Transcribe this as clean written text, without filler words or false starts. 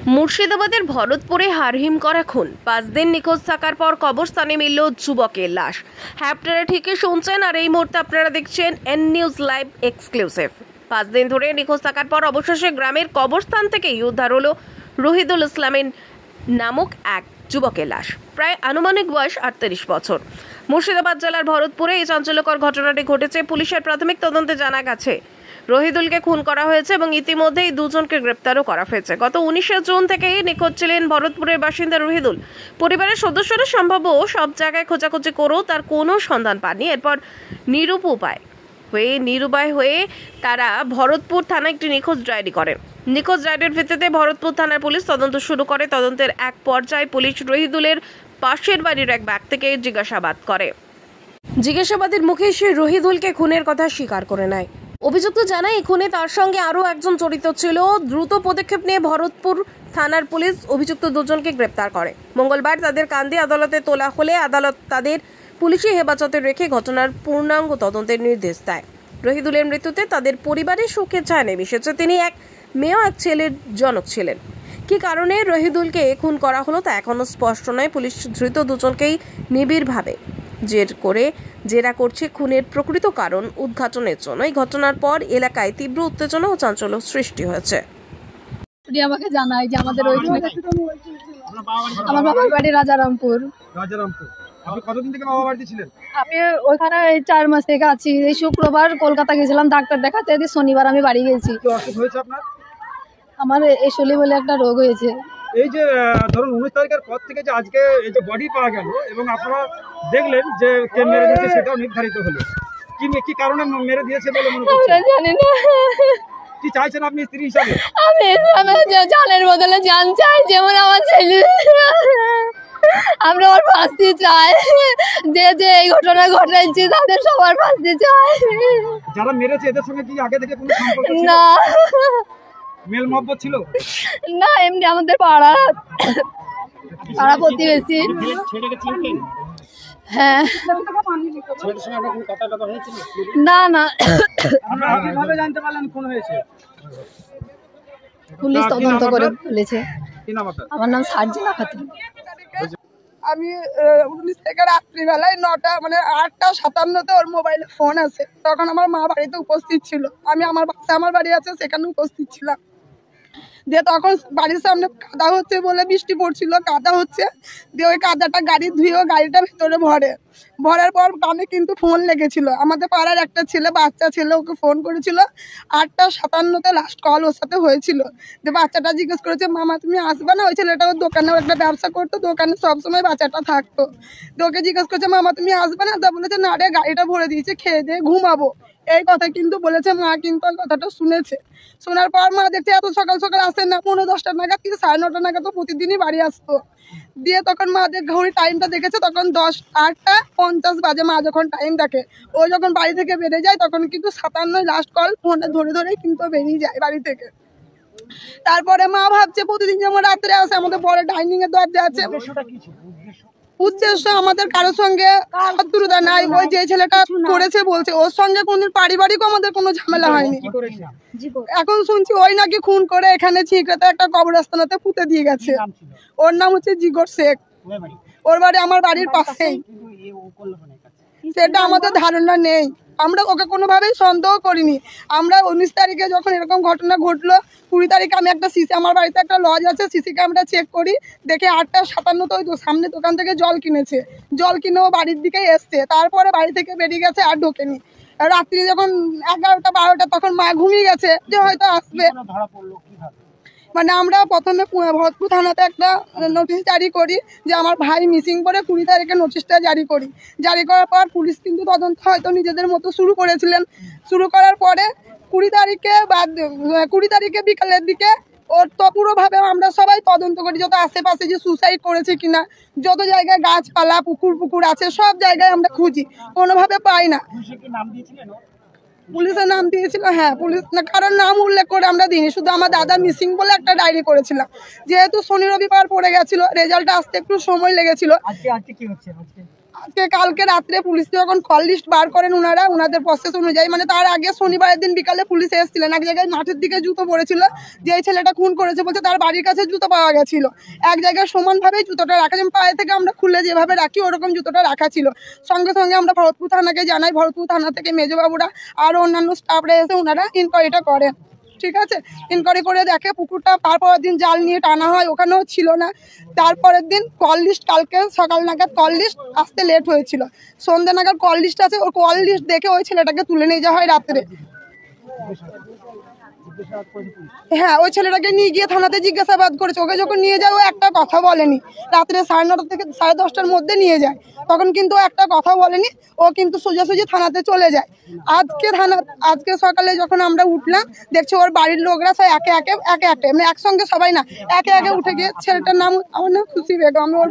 মুর্শিদাবাদের ভরতপুরে হারহিম করা খুন, 5 দিন নিখোঁজ থাকার পর কবরস্থানে মিলল যুবকের লাশ। হ্যাঁ, আপনারা ঠিকই শুনছেন, আর এই মুহূর্তে আপনারা দেখছেন এন নিউজ লাইভ এক্সক্লুসিভ। 5 দিন ধরে নিখোঁজ থাকার পর অবশেষে গ্রামের কবরস্থান থেকেই উদ্ধার হলো রহিদুল ইসলামের নামক এক যুবকের লাশ। প্রায় আনুমানিক বয়স 38 বছর। মুর্শিদাবাদ জেলার ভরতপুরে এই চাঞ্চল্যকর ঘটনাটি ঘটেছে। পুলিশের প্রাথমিক তদন্তে জানা গেছে রহিদুলকে খুন করা হয়েছে এবং ইতিমধ্যেই দুজনকে গ্রেপ্তারও করা হয়েছে। গত 19শে জুন থেকেই নিখোঁজ ছিলেন ভরতপুরের বাসিন্দা রহিদুল। পরিবারের সদস্যরা সম্ভব সব জায়গায় খোঁজাখুঁজি করেও তার কোনো সন্ধান পাননি। এরপর নিরুপায় হয়ে তারা ভরতপুর থানায় একটি নিখোঁজ ডায়েরি করেন। নিখোঁজ ডায়েরির ভিত্তিতে ভরতপুর থানার পুলিশ তদন্ত শুরু করে। তদন্তের এক পর্যায়ে পুলিশ রহিদুলের পাশের বাড়ির এক ব্যক্তিকে জিজ্ঞাসাবাদ করে। জিজ্ঞাসাবাদের মুখে সে রহিদুলকে খুনের কথা স্বীকার করে নেয়। অভিযুক্ত জানায় এই খুনে তার সঙ্গে আরও একজন জড়িত ছিল। দ্রুত পদক্ষেপ নিয়ে ভরতপুর থানার পুলিশ অভিযুক্ত দুজনকে গ্রেপ্তার করে। মঙ্গলবার তাদের কান্দি আদালতে তোলা হলে আদালত তাদের পুলিশি হেফাজতে রেখে ঘটনার পূর্ণাঙ্গ তদন্তের নির্দেশ দেয়। রহিদুলের মৃত্যুতে তাদের পরিবারের শোকের ছায়া নেমে এসেছে। তিনি এক মেয়ে ও এক ছেলের জনক ছিলেন। কী কারণে রহিদুলকে খুন করা হলো তা এখনও স্পষ্ট নয়। পুলিশ ধৃত দুজনকেই নিবিড়ভাবে জেরা করছে খুনের প্রকৃত কারণ উদ্ঘাটনের জন্য। এই ঘটনার পর এলাকায় তীব্র উত্তেজনা ও চাঞ্চল্য সৃষ্টি হয়েছে। আমাকে জানায় যে আমাদের ওইখানে আমার বাবার বাড়ি রাজারামপুর। আপনি কতদিন থেকে বাবা বাড়িতে ছিলেন? আমি ওইখানে 4 মাস থেকে আছি। এই শুক্রবার কলকাতা গেছিলাম ডাক্তার দেখাতে, শনিবার আমি বাড়ি গেছি। কি অসুখ হয়েছে আপনার? আমার এসলি বলে একটা রোগ হয়েছে। এই যে ধরুন 19 তারিখের পর থেকে যে আজকে এই যে বডি পাওয়া গেল এবং আপনারা দেখলেন যে কে মেরে দিয়েছে সেটাও নির্ধারিত হলো, কি কারণে মেরে দিয়েছে বলে মনে করছেন? জানি না। কি চাইছেন আপনি স্ত্রী হিসাবে? আমি জানের বদলে জান চাই, যেমন আমার ছেলে। আমরা ওর ফাঁসি চাই, যে এই ঘটনা ঘটাইছি তাদের সবার ফাঁসি চাই। যারা মেরেছে এদের সঙ্গে কি আগে থেকে কোনো সম্পর্ক ছিল? না, মেল মহব্বত ছিল না, এমনি আমাদের পাড়া প্রতিবেশী। হ্যাঁ, না না, কিভাবে জানতে পারলেন খুন হয়েছে? পুলিশ তদন্ত করে বলেছে। আমার নাম সার্জিনা খাতুন। আমি 19 থেকে রাত্রিবেলায় 9টা মানে 8:57 ওর মোবাইলে ফোন আছে। তখন আমার মা বাড়িতে উপস্থিত ছিল। আমি আমার বাচ্চা আমার বাড়ি আছে সেখানে উপস্থিত ছিলাম। দিয়ে তখন বাড়ির সামনে কাদা হচ্ছে বলে বৃষ্টি পড়ছিল, কাদা হচ্ছে। দিয়ে ওই কাদাটা গাড়ি ধুয়েও গাড়িটা ভেতরে ভরার পর কানে কিন্তু ফোন লেগেছিল। আমাদের পাড়ার একটা ছেলে, বাচ্চা ছেলে, ওকে ফোন করেছিল। 8:57 লাস্ট কল ওর সাথে হয়েছিল। যে বাচ্চাটা জিজ্ঞেস করেছে, মামা তুমি আসবে না? ওই ছেলেটা ওর দোকানেও একটা ব্যবসা করতো, দোকানে সবসময় বাচ্চাটা থাকতো। তো ওকে জিজ্ঞেস করছে, মামা তুমি আসবে না? তা বলেছে, না রে, গাড়িটা ভরে দিয়েছে, খেয়ে দিয়ে ঘুমাবো। এই কথা কিন্তু বলেছে। মা কিন্তু ওই কথাটা শুনেছে। শোনার পর মা দেখছে এত সকাল সকাল আসে না, 9:10 নাগাদ, কিন্তু 9:30 নাগাদ তো প্রতিদিনই বাড়ি আসতো। দিয়ে তখন মাদের ঘড়ি টাইমটা দেখেছে, তখন 8:50 বাজে। মা যখন টাইম দেখে, ও যখন বাড়ি থেকে বেরিয়ে যায় তখন কিন্তু 57 লাস্ট কল ফোনটা ধরে কিন্তু বেরিয়ে যায় বাড়ি থেকে। তারপরে মা ভাবছে প্রতিদিন যেমন রাত্রে আসে, আমাদের বড় ডাইনিং এর দরজা আছে। উদ্দেশ্য আমাদের কারোর সঙ্গে শত্রুতা নাই। ওই যে ছেলেটা করেছে বলছে, ওর সঙ্গে কোনদিন পারিবারিক আমাদের কোনো ঝামেলা হয়নি। এখন শুনছি ওই নাকি খুন করে এখানে ছিঁকড়াতে একটা কবরস্থানেতে পুঁতে দিয়ে গেছে। ওর নাম হচ্ছে জিগর শেখ। ওর বাড়ি আমার বাড়ির পাশেই। সেটা আমাদের ধারণা নেই। আমরা ওকে কোনোভাবেই সন্দেহ করিনি। আমরা 19 তারিখে যখন এরকম ঘটনা ঘটলো, 20 তারিখে আমি একটা আমার বাড়িতে একটা লজ আছে, সিসি ক্যামেরা চেক করি, দেখে 8:57 ওই সামনে দোকান থেকে জল কিনেছে। জল কিনেও বাড়ির দিকেই এসছে। তারপরে বাড়ি থেকে বেরিয়ে গেছে, আর ঢোকেনি। রাত্রি যখন 11টা-12টা তখন মা ঘুমিয়ে গেছে যে হয়তো আসবে। মানে আমরা প্রথমে ভরতপুর থানাতে একটা নোটিশ জারি করি যে আমার ভাই মিসিং করে 20 তারিখে নোটিশটা জারি করি। জারি করার পর পুলিশ কিন্তু তদন্ত হয়তো নিজেদের মতো শুরু করেছিলেন। শুরু করার পরে 20 তারিখে বিকালের দিকে ওর তো পুরোভাবে আমরা সবাই তদন্ত করি, যত আশেপাশে যে সুসাইড করেছে কিনা, যত জায়গায় গাছপালা পুকুর আছে সব জায়গায় আমরা খুঁজি, কোনোভাবে পাই না। পুলিশের নাম দিয়েছিল, হ্যাঁ পুলিশ না, কারণ নাম উল্লেখ করে আমরা দিইনি, শুধু আমার দাদা মিসিং বলে একটা ডায়েরি করেছিলাম। যেহেতু শনি রবিবার পড়ে গেছিল, রেজাল্টটা আসতে একটু সময় লেগেছিল। আজকে কালকে রাত্রে পুলিশ যখন কল লিস্ট বার করেন ওনাদের প্রসেস অনুযায়ী, মানে তার আগে শনিবারের দিন বিকালে পুলিশ এসেছিলেন। এক জায়গায় মাঠের দিকে জুতো পড়েছিল, যে ছেলেটা খুন করেছে বলছে তার বাড়ির কাছে জুতো পাওয়া গেছিল। এক জায়গায় সমানভাবে জুতোটা রাখা, যেমন পায়ে থেকে আমরা খুলে যেভাবে রাখি ওরকম জুতোটা রাখা ছিল। সঙ্গে সঙ্গে আমরা ভরতপুর থানাকে জানাই, ভরতপুর থানা থেকে মেজবাবুরা আরও অন্যান্য স্টাফরা এসে ওনারা ইনকোয়ারিটা করেন। ঠিক আছে, ইনকোয়ারি করে দেখে পুকুরটা তারপরের দিন জাল নিয়ে টানা হয়, ওখানেও ছিল না। তারপরের দিন কল লিস্ট, কালকে সকাল নাগাদ কল লিস্ট আসতে লেট হয়েছিল, সন্ধ্যা নাগাদ কল লিস্ট আছে। ওর কল লিস্ট দেখে ওই ছেলেটাকে তুলে নিয়ে যাওয়া হয় রাত্রে। হ্যাঁ, ওই ছেলেটাকে নিয়ে গিয়ে থানাতে জিজ্ঞাসাবাদ করেছে। ওকে যখন নিয়ে যায় ও একটা কথা বলেনি। রাত্রে 9:30 থেকে 10:30টার মধ্যে নিয়ে যায়, তখন কিন্তু ও একটা কথা বলেনি। ও কিন্তু সোজাসুজি থানাতে চলে যায়। আজকে সকালে যখন আমরা উঠলাম দেখছি ওর বাড়ির লোকরা সব একে একে মানে একসঙ্গে সবাই না, একে একে উঠে গিয়ে, ছেলেটার নাম আমার নাম খুশি বেগম, ওর